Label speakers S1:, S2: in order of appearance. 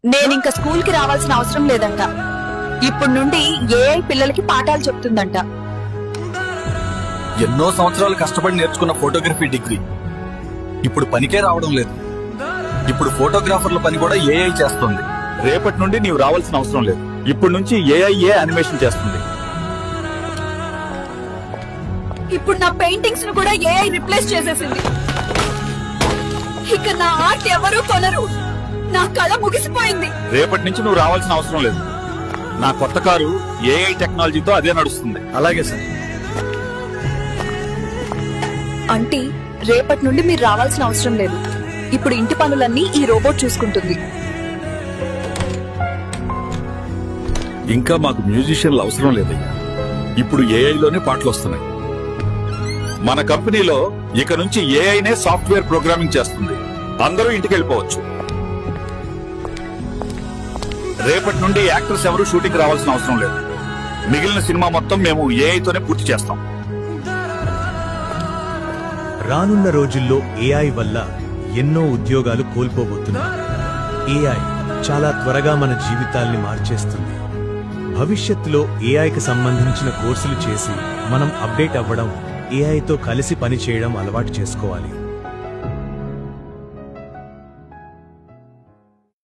S1: నేనింక స్కూల్ కి రావాల్సిన అవసరం లేదంట. ఇప్పుడు నుండి ఏఐ పిల్లలకి పాఠాలు చెప్తుందంట.
S2: ఎన్నో సంవత్సరాలు కష్టపడి నేర్చుకున్న ఫోటోగ్రఫీ డిగ్రీ ఇప్పుడు పనికే రావడం లేదు. ఇప్పుడు ఫోటోగ్రాఫర్ల పని కూడా ఏఐ చేస్తుంది.
S3: రేపటి నుండి నీవు రావాల్సిన అవసరం లేదు. ఇప్పటి నుంచి ఏఐ యానిమేషన్ చేస్తుంది.
S1: ఇప్పుడు నా పెయింటింగ్స్ ను కూడా ఏఐ రిప్లేస్ చేసేసింది. ఇక నా ఆర్ట్ ఎవరూ కొనరు. నా కళ ముగిసిపోయింది.
S3: రేపటి నుంచి నువ్వు రావాల్సిన అవసరం లేదు. నా కొత్త కారు ఏఐ టెక్నాలజీతో అదే నడుస్తుంది.
S2: అలాగే సార్.
S1: అంటే రేపటి నుండి మీరు రావాల్సిన అవసరం లేదు. ఇప్పుడు ఇంటి పనులన్నీ ఈ రోబోట్ చూసుకుంటుంది.
S3: ఇంకా మాకు మ్యూజిషియన్లు అవసరం లేదయ్యా. ఇప్పుడు ఏఐలోనే పాటలు వస్తున్నాయి. మన కంపెనీలో ఇక నుంచి ఏఐనే సాఫ్ట్వేర్ ప్రోగ్రామింగ్ చేస్తుంది. అందరూ ఇంటికి వెళ్ళిపోవచ్చు. రేపటి నుండి యాక్టర్స్ ఎవరు షూటింగ్ రావాల్సిన అవసరం లేదు. మిగిలిన సినిమా మొత్తం మేము ఏఐతోనే పూర్తి చేస్తాం.
S4: రానున్న రోజుల్లో ఏఐ వల్ల ఎన్నో ఉద్యోగాలు కోల్పోబోతున్నాం. ఏఐ చాలా త్వరగా మన జీవితాల్ని మార్చేస్తుంది. భవిష్యత్తులో ఏఐకి సంబంధించిన కోర్సులు చేసి మనం అప్డేట్ అవ్వడం, ఏఐతో కలిసి పనిచేయడం అలవాటు చేసుకోవాలి.